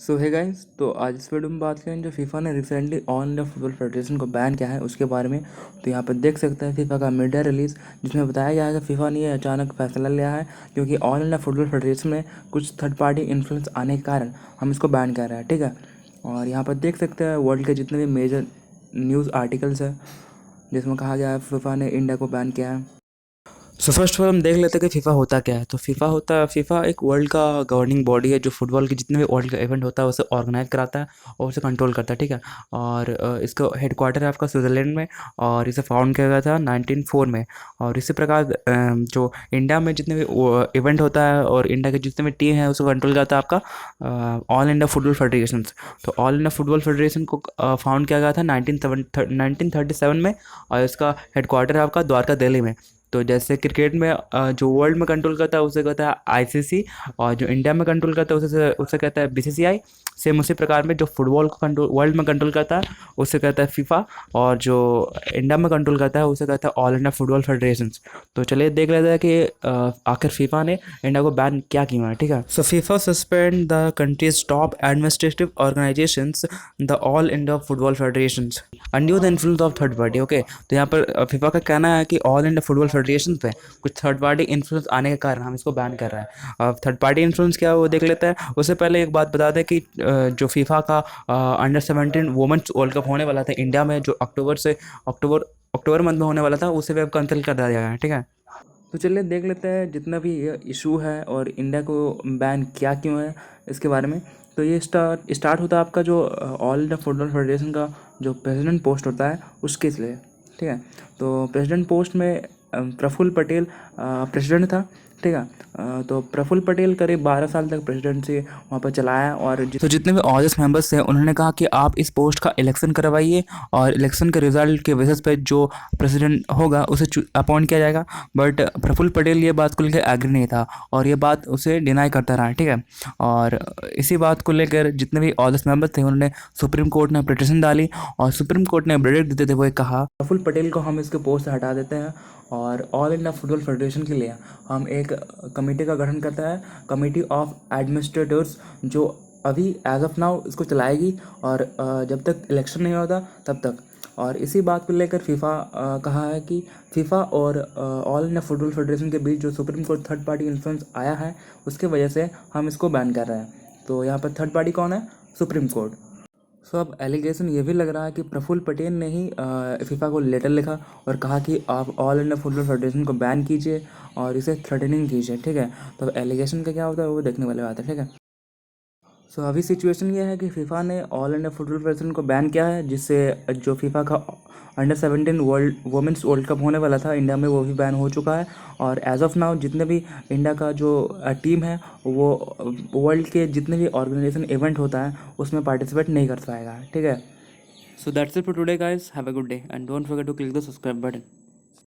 सो है गाइस, तो आज इस वीडियो में बात करें जो फीफा ने recently all India Football federation को बैन किया है उसके बारे में। तो यहाँ पर देख सकते हैं फीफा का मीडिया रिलीज, जिसमें बताया गया है कि फीफा ने ये अचानक फैसला लिया है क्योंकि ऑल इंडिया फुटबॉल फेडरेशन में कुछ थर्ड पार्टी इन्फ्लुएंस आने के कारण हम इसको बैन कर रहे हैं, ठीक है। और यहाँ पर देख सकते हैं वर्ल्ड के जितने भी मेजर न्यूज़ आर्टिकल्स हैं जिसमें कहा गया है फीफा ने इंडिया को बैन किया है। सो फर्स्ट ऑफ ऑल हम देख लेते हैं कि फीफा होता क्या है। तो फीफा एक वर्ल्ड का गवर्निंग बॉडी है जो फुटबॉल के जितने भी वर्ल्ड का इवेंट होता है उसे ऑर्गेनाइज कराता है और उसे कंट्रोल करता है, ठीक है। और इसका हेडक्वार्टर है आपका स्विट्ज़रलैंड में और इसे फाउंड किया गया था 1904 में। और इसी प्रकार जो इंडिया में जितने भी इवेंट होता है और इंडिया के जितने भी टीम है उसे कंट्रोल करता है आपका ऑल इंडिया फुटबॉल फेडरेशन। तो ऑल इंडिया फुटबॉल फेडरेशन को फाउंड किया गया था 1937 में और इसका हेडक्वार्टर है आपका द्वारका दिल्ली में। तो जैसे क्रिकेट में जो वर्ल्ड में कंट्रोल करता है उसे कहता है आईसीसी, और जो इंडिया में कंट्रोल करता है उसे उसे कहता है बीसीसीआई। सेम उसी प्रकार में जो फुटबॉल को कंट्रोल वर्ल्ड में कंट्रोल करता है उसे कहता है फीफा, और जो इंडिया में कंट्रोल करता है उसे कहता है ऑल इंडिया फुटबॉल फेडरेशन। तो चलिए देख लेते हैं कि आखिर फीफा ने इंडिया को बैन क्या किया है, ठीक है। So FIFA suspend the country's top administrative organisations the All India Football Federation under the influence of third party. Okay, तो यहाँ पर फीफा का कहना है कि ऑल इंडिया फुटबॉल फेडरेशन पे कुछ थर्ड पार्टी इन्फ्लुएंस आने के कारण हम इसको बैन कर रहे हैं। अब थर्ड पार्टी इन्फ्लुएंस क्या है वो देख लेते हैं। उससे पहले एक बात बता दें कि जो फीफा का अंडर 17 वुमेन्स वर्ल्ड कप होने वाला था इंडिया में, जो अक्टूबर मंथ में होने वाला था, उसे वेब कैंसिल कर दिया गया है, ठीक है। तो चलिए देख लेते हैं जितना भी ये इशू है और इंडिया को बैन क्या क्यों है इसके बारे में। तो ये स्टार्ट होता है आपका जो ऑल इंडिया फुटबॉल फेडरेशन का जो प्रेसिडेंट पोस्ट होता है उसके लिए, ठीक है। तो प्रेसिडेंट पोस्ट में प्रफुल्ल पटेल प्रेसिडेंट था, ठीक है। तो प्रफुल्ल पटेल करीब 12 साल तक प्रेसिडेंसी वहाँ पर चलाया और तो जितने भी ऑडियंस मेंबर्स थे उन्होंने कहा कि आप इस पोस्ट का इलेक्शन करवाइए और इलेक्शन के रिजल्ट के बेसिस पे जो प्रेसिडेंट होगा उसे अपॉइंट किया जाएगा। बट प्रफुल्ल पटेल ये बात को लेकर एग्री नहीं था और ये बात उसे डिनाई करता रहा, ठीक है। और इसी बात को लेकर जितने भी ऑडियंस मेंबर्स थे उन्होंने सुप्रीम कोर्ट में पिटीशन डाली और सुप्रीम कोर्ट ने वर्डिक्ट देते थे वो कहा प्रफुल्ल पटेल को हम इसके पोस्ट से हटा देते हैं और ऑल इंडिया फुटबॉल फेडरेशन के लिए हम एक कमेटी का गठन करता है, कमेटी ऑफ एडमिनिस्ट्रेटर्स, जो अभी एज ऑफ नाउ इसको चलाएगी और जब तक इलेक्शन नहीं होता तब तक। और इसी बात को लेकर फीफा कहा है कि फीफा और ऑल इंडिया फुटबॉल फेडरेशन के बीच जो supreme court third party influence आया है उसके वजह से हम इसको बैन कर रहे हैं। तो यहाँ पर थर्ड पार्टी कौन है? Supreme court. सो अब एलिगेशन ये भी लग रहा है कि प्रफुल्ल पटेल ने ही फीफा को लेटर लिखा और कहा कि आप ऑल इंडिया फुटबॉल फेडरेशन को बैन कीजिए और इसे थ्रेटनिंग कीजिए, ठीक है। तो अब एलिगेशन का क्या होता है वो देखने वाली बात है, ठीक है। सो अभी सिचुएशन ये है कि फीफा ने ऑल इंडिया फुटबॉल फेडरेशन को बैन किया है, जिससे जो फीफा का अंडर 17 वुमेंस वर्ल्ड कप होने वाला था इंडिया में वो भी बैन हो चुका है। और एज ऑफ नाउ जितने भी इंडिया का जो टीम है वो वर्ल्ड के जितने भी ऑर्गेनाइजेशन इवेंट होता है उसमें पार्टिसिपेट नहीं कर पाएगा, ठीक है। So that's it for today guys, have a good day and don't forget to click the subscribe button.